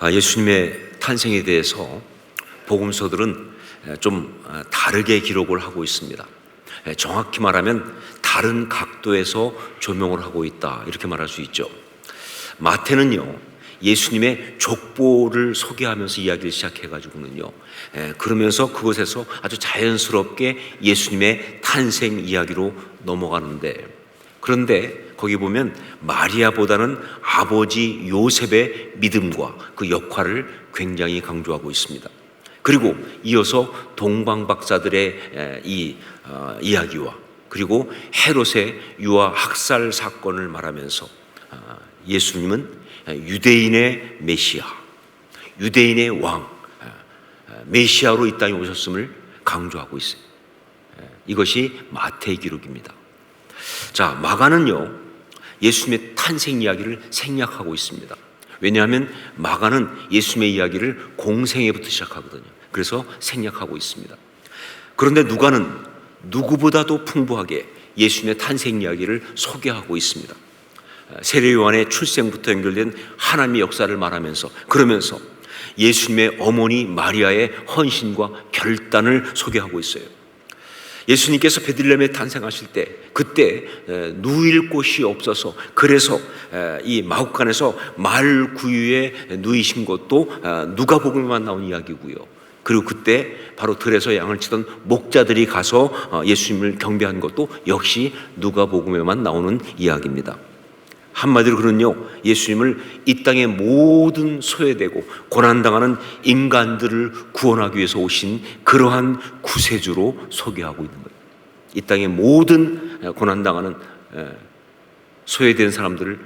예수님의 탄생에 대해서 복음서들은 좀 다르게 기록을 하고 있습니다. 정확히 말하면 다른 각도에서 조명을 하고 있다, 이렇게 말할 수 있죠. 마태는요, 예수님의 족보를 소개하면서 이야기를 시작해가지고는요, 그러면서 그곳에서 아주 자연스럽게 예수님의 탄생 이야기로 넘어가는데, 그런데 거기 보면 마리아보다는 아버지 요셉의 믿음과 그 역할을 굉장히 강조하고 있습니다. 그리고 이어서 동방박사들의 이야기와 그리고 헤롯의 유아 학살 사건을 말하면서 예수님은 유대인의 메시아, 유대인의 왕, 메시아로 이 땅에 오셨음을 강조하고 있어요. 이것이 마태의 기록입니다. 자, 마가는요, 예수님의 탄생 이야기를 생략하고 있습니다. 왜냐하면 마가는 예수님의 이야기를 공생애부터 시작하거든요. 그래서 생략하고 있습니다. 그런데 누가는 누구보다도 풍부하게 예수님의 탄생 이야기를 소개하고 있습니다. 세례 요한의 출생부터 연결된 하나님의 역사를 말하면서, 그러면서 예수님의 어머니 마리아의 헌신과 결단을 소개하고 있어요. 예수님께서 베들레헴에 탄생하실 때, 그때 누일 곳이 없어서, 그래서 이 마국간에서 말 구유에 누이신 것도 누가복음에만 나온 이야기고요. 그리고 그때 바로 들에서 양을 치던 목자들이 가서 예수님을 경배한 것도 역시 누가복음에만 나오는 이야기입니다. 한마디로 그는요, 예수님을 이 땅의 모든 소외되고 고난당하는 인간들을 구원하기 위해서 오신 그러한 구세주로 소개하고 있는 거예요. 이 땅의 모든 고난당하는 소외된 사람들을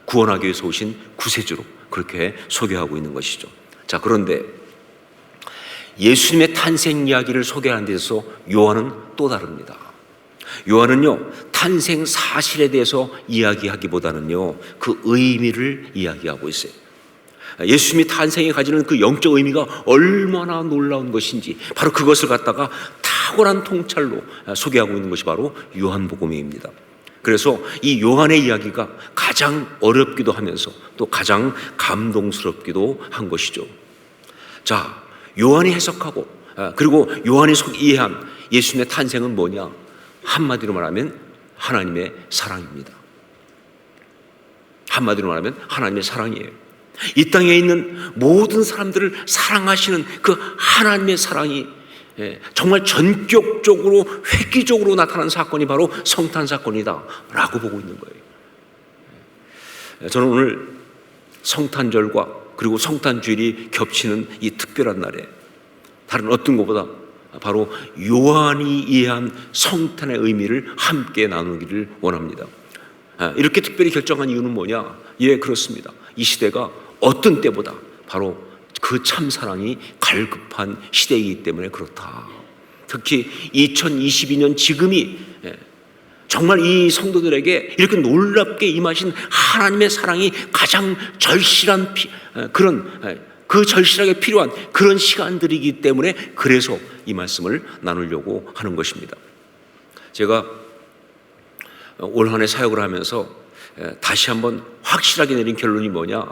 구원하기 위해서 오신 구세주로 그렇게 소개하고 있는 것이죠. 자, 그런데 예수님의 탄생 이야기를 소개하는 데서 요한은 또 다릅니다. 요한은요, 탄생 사실에 대해서 이야기하기보다는요, 그 의미를 이야기하고 있어요. 예수님이 탄생에 가지는 그 영적 의미가 얼마나 놀라운 것인지, 바로 그것을 갖다가 탁월한 통찰로 소개하고 있는 것이 바로 요한복음입니다. 그래서 이 요한의 이야기가 가장 어렵기도 하면서 또 가장 감동스럽기도 한 것이죠. 자, 요한이 해석하고 그리고 요한이 이해한 예수님의 탄생은 뭐냐? 한마디로 말하면 하나님의 사랑입니다. 한마디로 말하면 하나님의 사랑이에요. 이 땅에 있는 모든 사람들을 사랑하시는 그 하나님의 사랑이 정말 전격적으로 획기적으로 나타난 사건이 바로 성탄 사건이다 라고 보고 있는 거예요. 저는 오늘 성탄절과 그리고 성탄주일이 겹치는 이 특별한 날에 다른 어떤 것보다 바로 요한이 이해한 성탄의 의미를 함께 나누기를 원합니다. 이렇게 특별히 결정한 이유는 뭐냐? 예, 그렇습니다. 이 시대가 어떤 때보다 바로 그 참사랑이 갈급한 시대이기 때문에 그렇다. 특히 2022년 지금이 정말 이 성도들에게 이렇게 놀랍게 임하신 하나님의 사랑이 가장 절실한 그 절실하게 필요한 그런 시간들이기 때문에 그래서 이 말씀을 나누려고 하는 것입니다. 제가 올 한 해 사역을 하면서 다시 한번 확실하게 내린 결론이 뭐냐?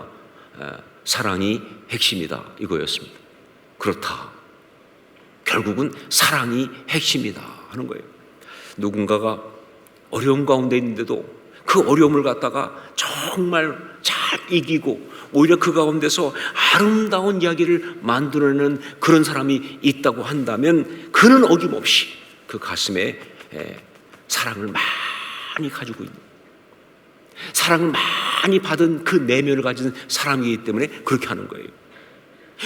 사랑이 핵심이다, 이거였습니다. 그렇다. 결국은 사랑이 핵심이다 하는 거예요. 누군가가 어려움 가운데 있는데도 그 어려움을 갖다가 정말 잘 이기고 오히려 그 가운데서 아름다운 이야기를 만들어내는 그런 사람이 있다고 한다면 그는 어김없이 그 가슴에 사랑을 많이 가지고 있는, 사랑을 많이 받은 그 내면을 가진 사람이기 때문에 그렇게 하는 거예요.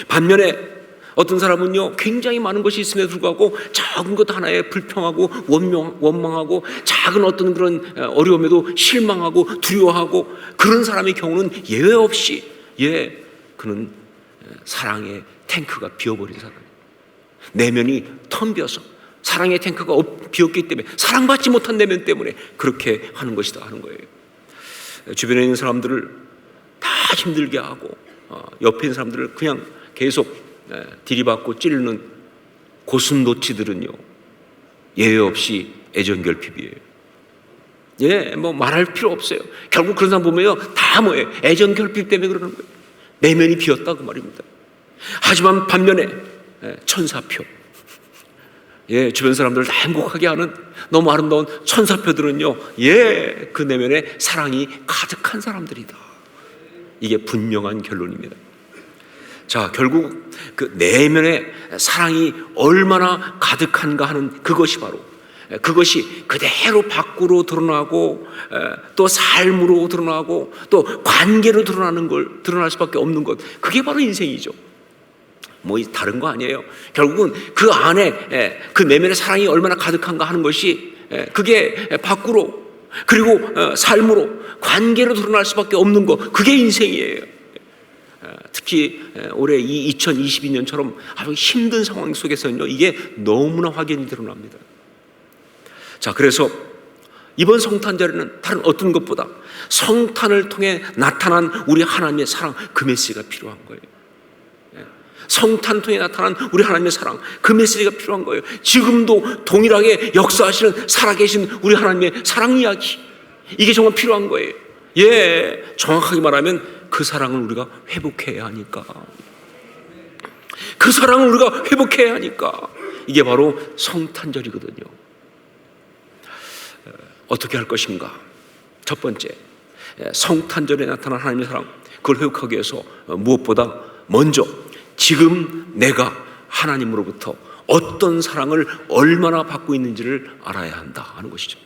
반면에 어떤 사람은요, 굉장히 많은 것이 있음에도 불구하고 작은 것 하나에 불평하고 원망하고 작은 어떤 그런 어려움에도 실망하고 두려워하고 그런 사람의 경우는 예외 없이 그는 사랑의 탱크가 비어버린 사람이에요. 내면이 텅 비어서 사랑의 탱크가 비었기 때문에, 사랑받지 못한 내면 때문에 그렇게 하는 것이다 하는 거예요. 주변에 있는 사람들을 다 힘들게 하고 옆에 있는 사람들을 그냥 계속 들이받고 찌르는 고슴도치들은요, 예외 없이 애정결핍이에요. 뭐 말할 필요 없어요. 결국 그런 사람 보면요, 다 뭐예요? 애정결핍 때문에 그러는 거예요. 내면이 비었다 그 말입니다. 하지만 반면에 천사표, 주변 사람들을 다 행복하게 하는 너무 아름다운 천사표들은요, 그 내면에 사랑이 가득한 사람들이다. 이게 분명한 결론입니다. 자, 결국 그 내면에 사랑이 얼마나 가득한가 하는 그것이 바로, 그것이 그대로 밖으로 드러나고 또 삶으로 드러나고 또 관계로 드러날 수밖에 없는 것, 그게 바로 인생이죠. 뭐 다른 거 아니에요. 결국은 그 안에 그 내면의 사랑이 얼마나 가득한가 하는 것이 그게 밖으로 그리고 삶으로 관계로 드러날 수밖에 없는 것, 그게 인생이에요. 특히 올해 이 2022년처럼 아주 힘든 상황 속에서는요, 이게 너무나 확연히 드러납니다. 자, 그래서 이번 성탄절에는 다른 어떤 것보다 성탄을 통해 나타난 우리 하나님의 사랑, 그 메시지가 필요한 거예요. 성탄 통해 나타난 우리 하나님의 사랑, 그 메시지가 필요한 거예요. 지금도 동일하게 역사하시는 살아계신 우리 하나님의 사랑 이야기, 이게 정말 필요한 거예요. 정확하게 말하면 그 사랑을 우리가 회복해야 하니까, 그 사랑을 우리가 회복해야 하니까, 이게 바로 성탄절이거든요. 어떻게 할 것인가? 첫 번째, 성탄절에 나타난 하나님의 사랑, 그걸 회복하기 위해서 무엇보다 먼저 지금 내가 하나님으로부터 어떤 사랑을 얼마나 받고 있는지를 알아야 한다 하는 것이죠.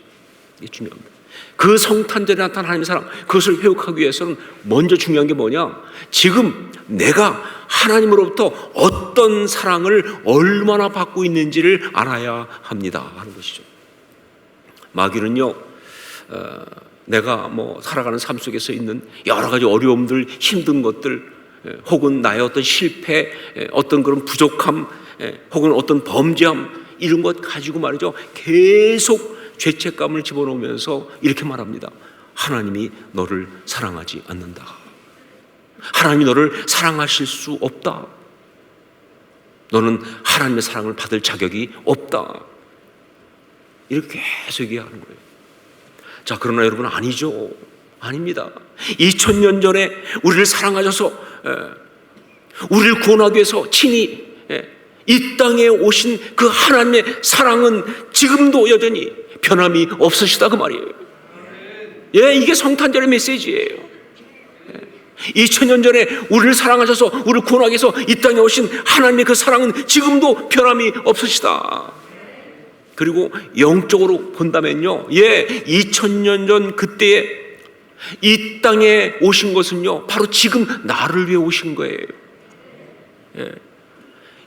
이게 중요합니다. 그 성탄절에 나타난 하나님의 사랑, 그것을 회복하기 위해서는 먼저 중요한 게 뭐냐? 지금 내가 하나님으로부터 어떤 사랑을 얼마나 받고 있는지를 알아야 합니다 하는 것이죠. 마귀는요, 내가 살아가는 삶 속에서 있는 여러 가지 어려움들, 힘든 것들, 혹은 나의 어떤 실패, 어떤 그런 부족함, 혹은 어떤 범죄함, 이런 것 가지고 말이죠, 계속 죄책감을 집어넣으면서 이렇게 말합니다. 하나님이 너를 사랑하지 않는다. 하나님이 너를 사랑하실 수 없다. 너는 하나님의 사랑을 받을 자격이 없다. 이렇게 계속 얘기하는 거예요. 자, 그러나 여러분, 아니죠. 아닙니다. 2000년 전에 우리를 사랑하셔서 우리를 구원하기 위해서 친히 이 땅에 오신 그 하나님의 사랑은 지금도 여전히 변함이 없으시다 그 말이에요. 이게 성탄절의 메시지예요. 2000년 전에 우리를 사랑하셔서 우리를 구원하기 위해서 이 땅에 오신 하나님의 그 사랑은 지금도 변함이 없으시다. 그리고 영적으로 본다면요, 2000년 전 그때에 이 땅에 오신 것은요, 바로 지금 나를 위해 오신 거예요.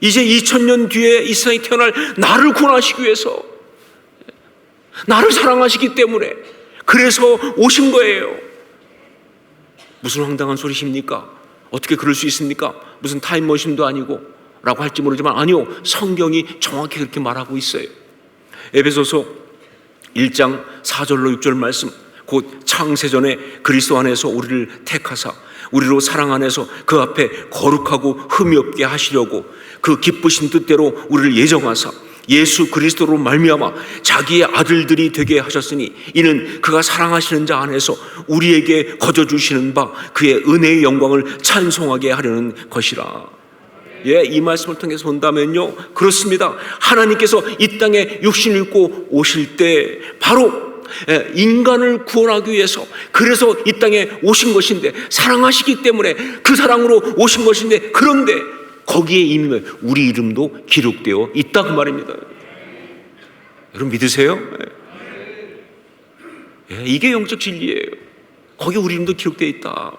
이제 2000년 뒤에 이 세상에 태어날 나를 구원하시기 위해서, 나를 사랑하시기 때문에 그래서 오신 거예요. 무슨 황당한 소리십니까? 어떻게 그럴 수 있습니까? 무슨 타임머신도 아니고 라고 할지 모르지만, 아니요, 성경이 정확히 그렇게 말하고 있어요. 에베소서 1장 4절로 6절 말씀, 곧 창세전에 그리스도 안에서 우리를 택하사 우리로 사랑 안에서 그 앞에 거룩하고 흠이 없게 하시려고 그 기쁘신 뜻대로 우리를 예정하사 예수 그리스도로 말미암아 자기의 아들들이 되게 하셨으니 이는 그가 사랑하시는 자 안에서 우리에게 거저 주시는 바 그의 은혜의 영광을 찬송하게 하려는 것이라. 이 말씀을 통해서 본다면요, 그렇습니다. 하나님께서 이 땅에 육신을 입고 오실 때 바로 인간을 구원하기 위해서 그래서 이 땅에 오신 것인데, 사랑하시기 때문에 그 사랑으로 오신 것인데, 그런데 거기에 이미 우리 이름도 기록되어 있다 그 말입니다. 여러분 믿으세요? 이게 영적 진리예요. 거기에 우리 이름도 기록되어 있다.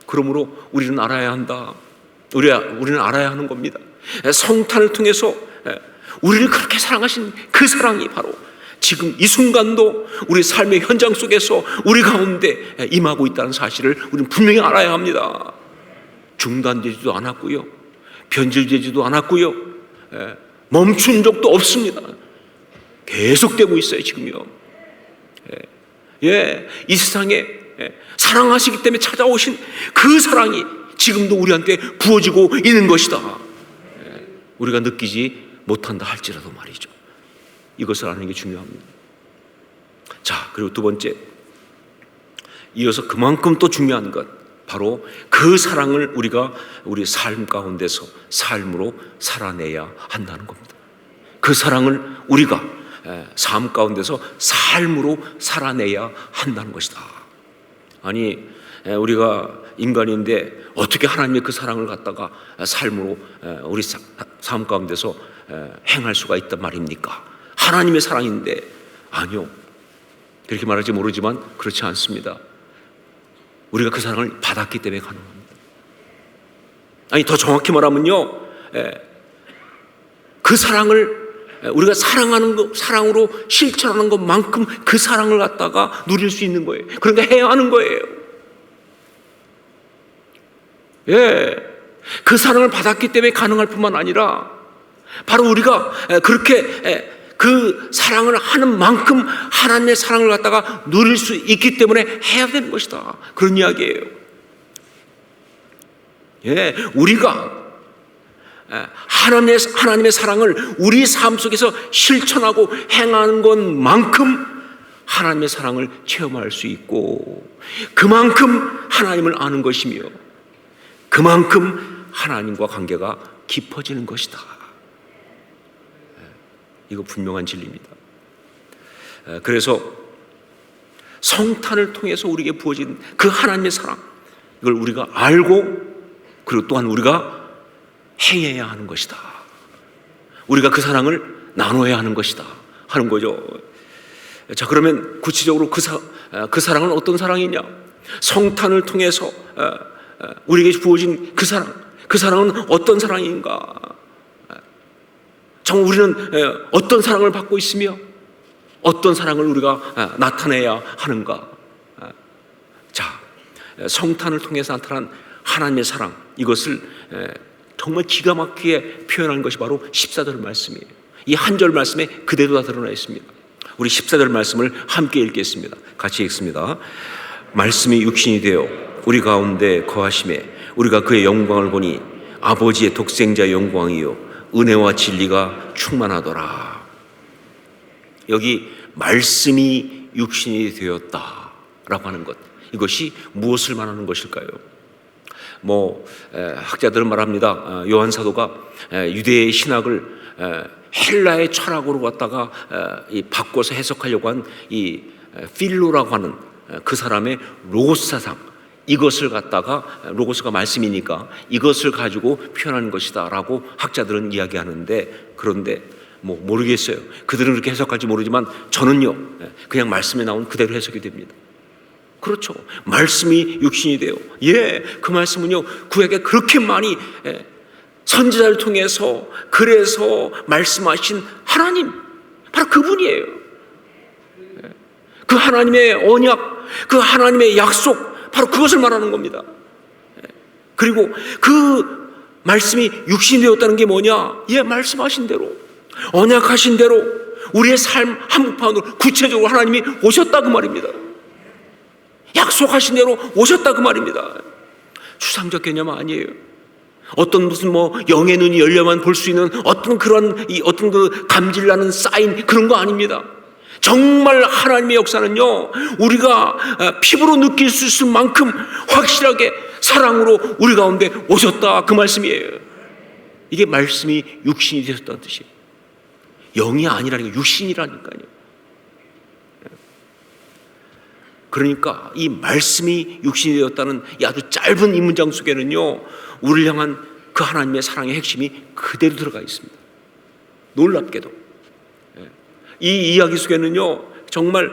그러므로 우리는 알아야 한다. 우리는 알아야 하는 겁니다. 성탄을 통해서 우리를 그렇게 사랑하신 그 사랑이 바로 지금 이 순간도 우리 삶의 현장 속에서 우리 가운데 임하고 있다는 사실을 우리는 분명히 알아야 합니다. 중단되지도 않았고요, 변질되지도 않았고요, 멈춘 적도 없습니다. 계속되고 있어요 지금요. 이 세상에 사랑하시기 때문에 찾아오신 그 사랑이 지금도 우리한테 부어지고 있는 것이다. 우리가 느끼지 못한다 할지라도 말이죠. 이것을 아는 게 중요합니다. 자, 그리고 두 번째, 이어서 그만큼 또 중요한 것, 바로 그 사랑을 우리가 우리 삶 가운데서 삶으로 살아내야 한다는 겁니다. 그 사랑을 우리가 삶 가운데서 삶으로 살아내야 한다는 것이다. 아니, 우리가 인간인데 어떻게 하나님의 그 사랑을 갖다가 삶으로 우리 삶 가운데서 행할 수가 있단 말입니까? 하나님의 사랑인데. 아니요, 그렇게 말할지 모르지만 그렇지 않습니다. 우리가 그 사랑을 받았기 때문에 가능합니다. 아니, 더 정확히 말하면요, 그 사랑을 우리가 사랑으로 실천하는 것만큼 그 사랑을 갖다가 누릴 수 있는 거예요. 그러니까 해야 하는 거예요. 예, 그 사랑을 받았기 때문에 가능할 뿐만 아니라 바로 우리가 그렇게 그 사랑을 하는 만큼 하나님의 사랑을 갖다가 누릴 수 있기 때문에 해야 되는 것이다. 그런 이야기예요. 예, 우리가 하나님의 사랑을 우리 삶 속에서 실천하고 행하는 것만큼 하나님의 사랑을 체험할 수 있고, 그만큼 하나님을 아는 것이며 그만큼 하나님과 관계가 깊어지는 것이다. 이거 분명한 진리입니다. 그래서 성탄을 통해서 우리에게 부어진 그 하나님의 사랑, 이걸 우리가 알고 그리고 또한 우리가 행해야 하는 것이다. 우리가 그 사랑을 나눠야 하는 것이다 하는 거죠. 자, 그러면 구체적으로 그 사랑은 어떤 사랑이냐? 성탄을 통해서 우리에게 부어진 그 사랑은 어떤 사랑인가? 정말 우리는 어떤 사랑을 받고 있으며 어떤 사랑을 우리가 나타내야 하는가? 자, 성탄을 통해서 나타난 하나님의 사랑, 이것을 정말 기가 막히게 표현한 것이 바로 14절 말씀이에요. 이 한 절 말씀에 그대로 다 드러나 있습니다. 우리 14절 말씀을 함께 읽겠습니다. 같이 읽습니다. 말씀이 육신이 되어 우리 가운데 거하심에 우리가 그의 영광을 보니 아버지의 독생자의 영광이요 은혜와 진리가 충만하더라. 여기 말씀이 육신이 되었다라고 하는 것, 이것이 무엇을 말하는 것일까요? 학자들은 말합니다. 요한 사도가 유대의 신학을 헬라의 철학으로 갖다가 바꿔서 해석하려고 한 이 필로라고 하는 그 사람의 로고스 사상, 이것을 갖다가, 로고스가 말씀이니까 이것을 가지고 표현하는 것이다라고 학자들은 이야기하는데, 그런데 모르겠어요. 그들은 그렇게 해석할지 모르지만 저는요, 그냥 말씀에 나온 그대로 해석이 됩니다. 그렇죠. 말씀이 육신이 돼요. 예, 그 말씀은요, 구약에 그렇게 많이 선지자를 통해서 그래서 말씀하신 하나님, 바로 그분이에요. 그 하나님의 언약, 그 하나님의 약속, 바로 그것을 말하는 겁니다. 그리고 그 말씀이 육신이 되었다는 게 뭐냐? 예, 말씀하신 대로, 언약하신 대로 우리의 삶 한복판으로 구체적으로 하나님이 오셨다 그 말입니다. 약속하신 대로 오셨다 그 말입니다. 추상적 개념 아니에요. 어떤 무슨 영의 눈이 열려만 볼 수 있는 어떤 그런 어떤 그 감질나는 사인, 그런 거 아닙니다. 정말 하나님의 역사는요, 우리가 피부로 느낄 수 있을 만큼 확실하게 사랑으로 우리 가운데 오셨다 그 말씀이에요. 이게 말씀이 육신이 되셨다는 뜻이에요. 영이 아니라니까, 육신이라니까요. 그러니까 이 말씀이 육신이 되었다는 이 아주 짧은 이 문장 속에는요, 우리를 향한 그 하나님의 사랑의 핵심이 그대로 들어가 있습니다. 놀랍게도 이 이야기 속에는요, 정말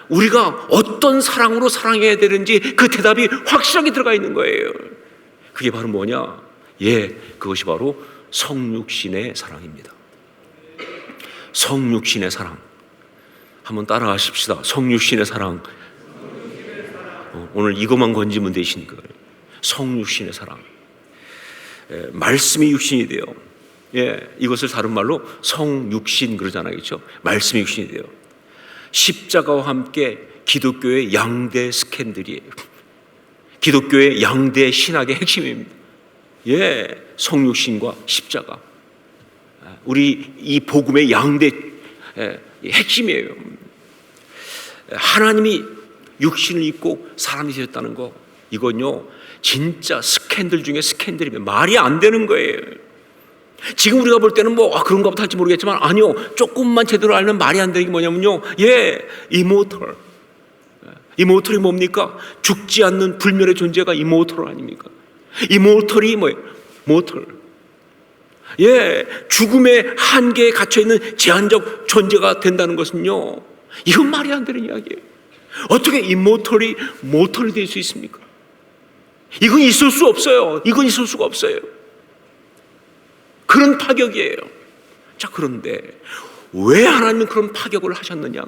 우리가 어떤 사랑으로 사랑해야 되는지 그 대답이 확실하게 들어가 있는 거예요. 그게 바로 뭐냐? 예, 그것이 바로 성육신의 사랑입니다. 성육신의 사랑, 한번 따라하십시다. 성육신의 사랑. 오늘 이것만 건지면 되시니까. 성육신의 사랑. 말씀이 육신이 돼요. 예, 이것을 다른 말로 성육신 그러잖아요, 그렇죠? 말씀이 육신이 돼요. 십자가와 함께 기독교의 양대 스캔들이에요. 기독교의 양대 신학의 핵심입니다. 예, 성육신과 십자가. 우리 이 복음의 양대 핵심이에요. 하나님이 육신을 입고 사람이 되었다는 거, 이건요 진짜 스캔들 중에 스캔들이면 말이 안 되는 거예요. 지금 우리가 볼 때는 뭐 그런가 보다 할지 모르겠지만 아니요, 조금만 제대로 알면 말이 안 되는 게 뭐냐면요, 이모털. 이모털이 뭡니까? 죽지 않는 불멸의 존재가 이모털 아닙니까? 이모털이 뭐예요? 모털. 죽음의 한계에 갇혀있는 제한적 존재가 된다는 것은요, 이건 말이 안 되는 이야기예요. 어떻게 이모털이 모털이 될 수 있습니까? 이건 있을 수 없어요. 이건 있을 수가 없어요. 그런 파격이에요. 자, 그런데 왜 하나님은 그런 파격을 하셨느냐?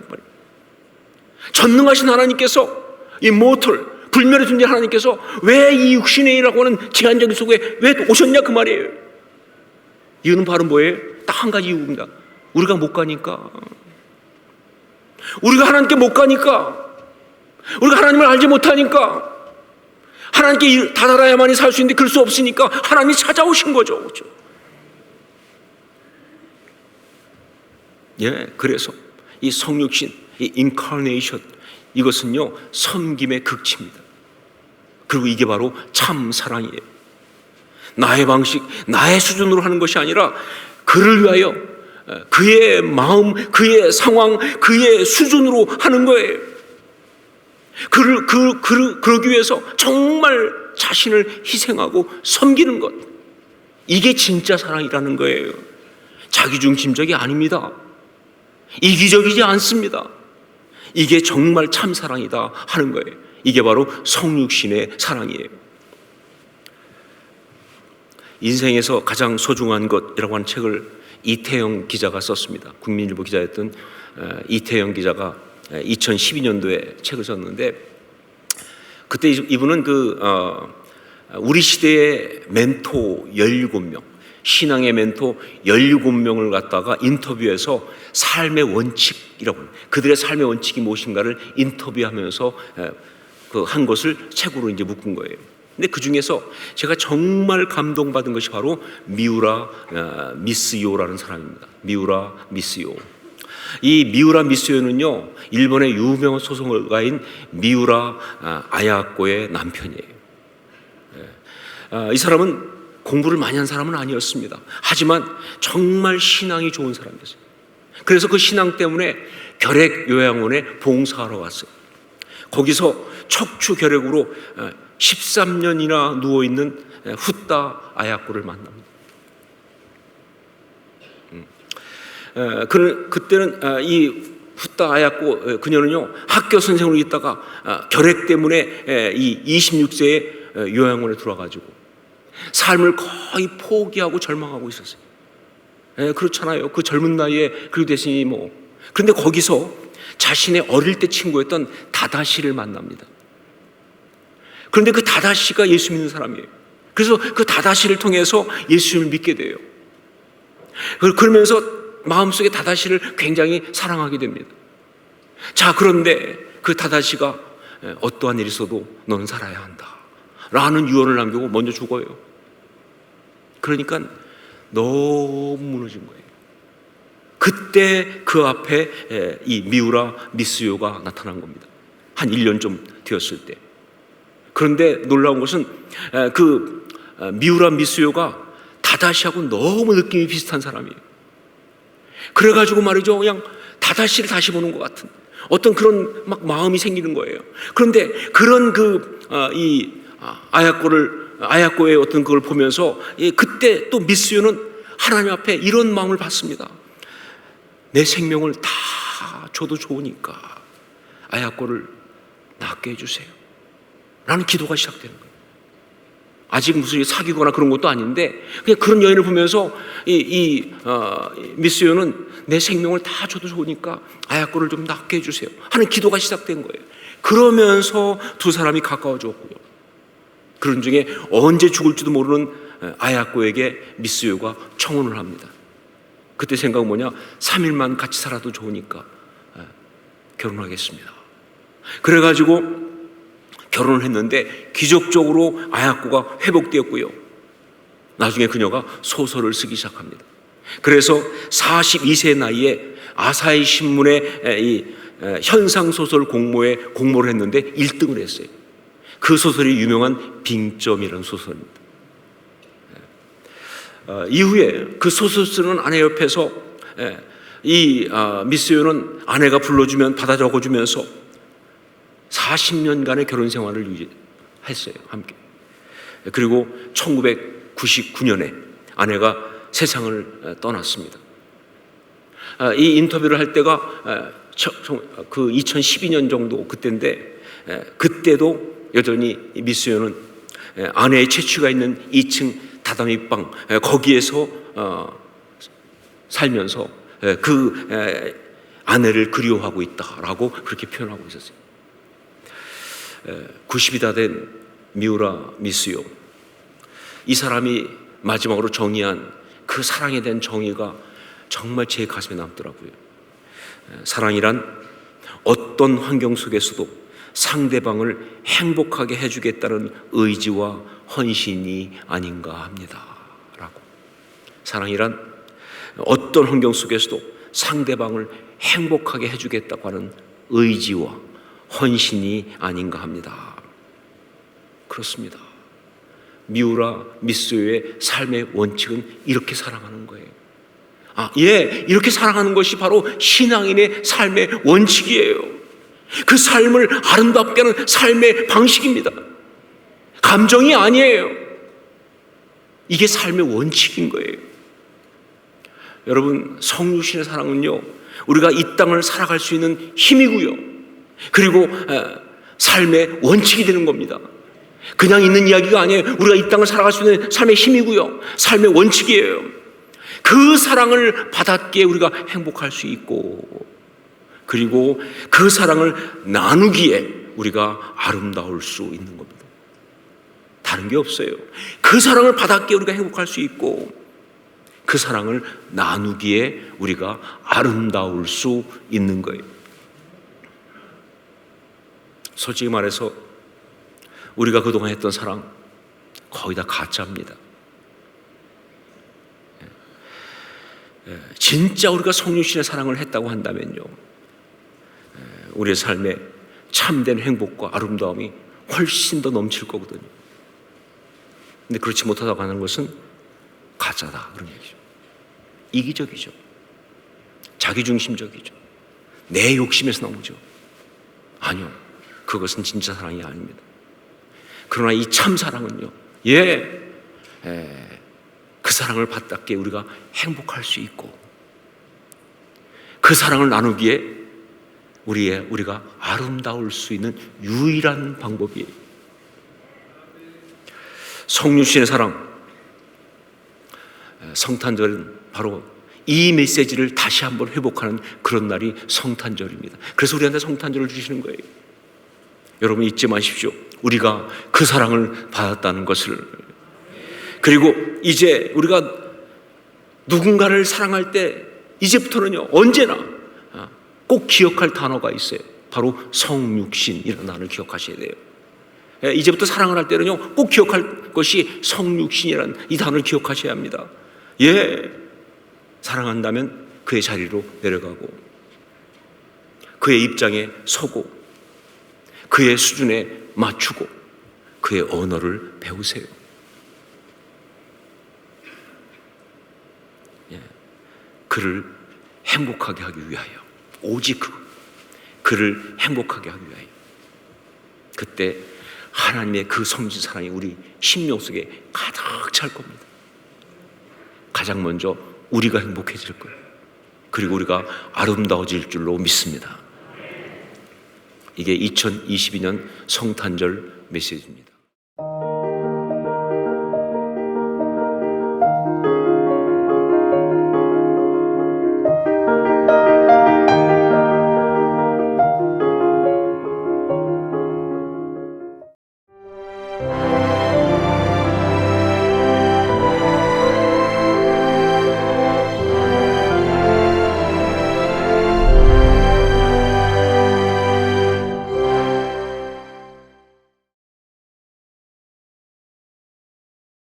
전능하신 하나님께서 이 모털, 불멸의 존재 하나님께서 왜 이 육신의 일이라고 하는 제한적인 속에 왜 오셨냐 그 말이에요. 이유는 바로 뭐예요? 딱 한 가지 이유입니다. 우리가 못 가니까. 우리가 하나님께 못 가니까. 우리가 하나님을 알지 못하니까. 하나님께 다다라야만이 살 수 있는데 그럴 수 없으니까 하나님이 찾아오신 거죠. 그렇죠? 그래서 이 성육신, 이 인카네이션, 이것은요 섬김의 극치입니다. 그리고 이게 바로 참 사랑이에요. 나의 방식, 나의 수준으로 하는 것이 아니라 그를 위하여 그의 마음, 그의 상황, 그의 수준으로 하는 거예요. 그러기 위해서 정말 자신을 희생하고 섬기는 것, 이게 진짜 사랑이라는 거예요. 자기중심적이 아닙니다. 이기적이지 않습니다. 이게 정말 참 사랑이다 하는 거예요. 이게 바로 성육신의 사랑이에요. 인생에서 가장 소중한 것이라고 하는 책을 이태영 기자가 썼습니다. 국민일보 기자였던 이태영 기자가 2012년도에 책을 썼는데, 그때 이분은 우리 시대의 멘토 17명, 신앙의 멘토 17명을 갖다가 인터뷰해서 삶의 원칙이라고 합니다. 그들의 삶의 원칙이 무엇인가를 인터뷰하면서 한 것을 책으로 이제 묶은 거예요. 근데 그 중에서 제가 정말 감동받은 것이 바로 미우라 미스요라는 사람입니다. 미우라 미스요. 이 미우라 미스요는요, 일본의 유명한 소설가인 미우라 아야코의 남편이에요. 이 사람은 공부를 많이 한 사람은 아니었습니다. 하지만 정말 신앙이 좋은 사람이었어요. 그래서 그 신앙 때문에 결핵 요양원에 봉사하러 왔어요. 거기서 척추 결핵으로 13년이나 누워있는 후따 아야코를 만납니다. 그때는 이 후따 아야코 그녀는요 학교 선생으로 있다가 결핵 때문에 이 26세에 요양원에 들어와가지고 삶을 거의 포기하고 절망하고 있었어요. 그렇잖아요. 그 젊은 나이에 그렇게 됐으니 뭐. 그런데 거기서 자신의 어릴 때 친구였던 다다시를 만납니다. 그런데 그 다다시가 예수 믿는 사람이에요. 그래서 그 다다시를 통해서 예수를 믿게 돼요. 그러면서 마음속에 다다시를 굉장히 사랑하게 됩니다. 자, 그런데 그 다다시가 어떠한 일이 있어도 너는 살아야 한다 라는 유언을 남기고 먼저 죽어요. 그러니까 너무 무너진 거예요. 그때 그 앞에 이 미우라 미스요가 나타난 겁니다. 한 1년 좀 되었을 때. 그런데 놀라운 것은 그 미우라 미스요가 다다시하고 너무 느낌이 비슷한 사람이에요. 그래가지고 말이죠, 그냥 다다시를 다시 보는 것 같은 어떤 그런 막 마음이 생기는 거예요. 그런데 그런 이 아야코의 어떤 그걸 보면서 그때 또 미스요는 하나님 앞에 이런 마음을 받습니다. 내 생명을 다 줘도 좋으니까 아야코를 낫게 해주세요 라는 기도가 시작되는 거예요. 아직 무슨 사귀거나 그런 것도 아닌데 그냥 그런 여인을 보면서 미스요는 내 생명을 다 줘도 좋으니까 아야코를 좀 낫게 해주세요 하는 기도가 시작된 거예요. 그러면서 두 사람이 가까워졌고요. 그런 중에 언제 죽을지도 모르는 아야코에게 미스요가 청혼을 합니다. 그때 생각은 뭐냐? 3일만 같이 살아도 좋으니까 결혼하겠습니다. 그래가지고 결혼을 했는데 기적적으로 아야코가 회복되었고요. 나중에 그녀가 소설을 쓰기 시작합니다. 그래서 42세 나이에 아사히 신문의 이 현상소설 공모에 공모를 했는데 1등을 했어요. 그 소설이 유명한 빙점이라는 소설입니다. 이후에 그 소설 쓰는 아내 옆에서 이 미스요는 아내가 불러주면 받아 적어주면서 40년간의 결혼 생활을 유지했어요, 함께. 그리고 1999년에 아내가 세상을 떠났습니다. 이 인터뷰를 할 때가 그 2012년 정도 그때인데, 그때도 여전히 미스요는 아내의 채취가 있는 2층 다다미방 거기에서 살면서 그 아내를 그리워하고 있다라고 그렇게 표현하고 있었어요. 90이 다 된 미우라 미스요, 이 사람이 마지막으로 정의한 그 사랑에 대한 정의가 정말 제 가슴에 남더라고요. 사랑이란 어떤 환경 속에서도 상대방을 행복하게 해주겠다는 의지와 헌신이 아닌가 합니다 라고. 사랑이란 어떤 환경 속에서도 상대방을 행복하게 해주겠다고 하는 의지와 헌신이 아닌가 합니다. 그렇습니다. 미우라 미스요의 삶의 원칙은 이렇게 사랑하는 거예요. 이렇게 사랑하는 것이 바로 신앙인의 삶의 원칙이에요. 그 삶을 아름답게 하는 삶의 방식입니다. 감정이 아니에요. 이게 삶의 원칙인 거예요. 여러분, 성육신의 사랑은요, 우리가 이 땅을 살아갈 수 있는 힘이고요, 그리고 삶의 원칙이 되는 겁니다. 그냥 있는 이야기가 아니에요. 우리가 이 땅을 살아갈 수 있는 삶의 힘이고요, 삶의 원칙이에요. 그 사랑을 받았기에 우리가 행복할 수 있고, 그리고 그 사랑을 나누기에 우리가 아름다울 수 있는 겁니다. 다른 게 없어요. 그 사랑을 받았기에 우리가 행복할 수 있고, 그 사랑을 나누기에 우리가 아름다울 수 있는 거예요. 솔직히 말해서 우리가 그동안 했던 사랑 거의 다 가짜입니다. 진짜 우리가 성육신의 사랑을 했다고 한다면요, 우리의 삶에 참된 행복과 아름다움이 훨씬 더 넘칠 거거든요. 근데 그렇지 못하다고 하는 것은 가짜다, 그런 얘기죠. 이기적이죠. 자기중심적이죠. 내 욕심에서 나오죠. 아니요, 그것은 진짜 사랑이 아닙니다. 그러나 이 참사랑은요, 그 사랑을 받았기에 우리가 행복할 수 있고, 그 사랑을 나누기에 우리가 아름다울 수 있는 유일한 방법이에요. 성육신의 사랑, 성탄절은 바로 이 메시지를 다시 한번 회복하는 그런 날이 성탄절입니다. 그래서 우리한테 성탄절을 주시는 거예요. 여러분, 잊지 마십시오. 우리가 그 사랑을 받았다는 것을. 그리고 이제 우리가 누군가를 사랑할 때 이제부터는요, 언제나 꼭 기억할 단어가 있어요. 바로 성육신이라는 단어를 기억하셔야 돼요. 이제부터 사랑을 할 때는요, 꼭 기억할 것이 성육신이라는 이 단어를 기억하셔야 합니다. 사랑한다면 그의 자리로 내려가고, 그의 입장에 서고, 그의 수준에 맞추고, 그의 언어를 배우세요. 그를 행복하게 하기 위하여, 오직 그를 행복하게 하기 위하여. 그때 하나님의 그 성진 사랑이 우리 심령 속에 가득 찰 겁니다. 가장 먼저 우리가 행복해질 거예요. 그리고 우리가 아름다워질 줄로 믿습니다. 이게 2022년 성탄절 메시지입니다.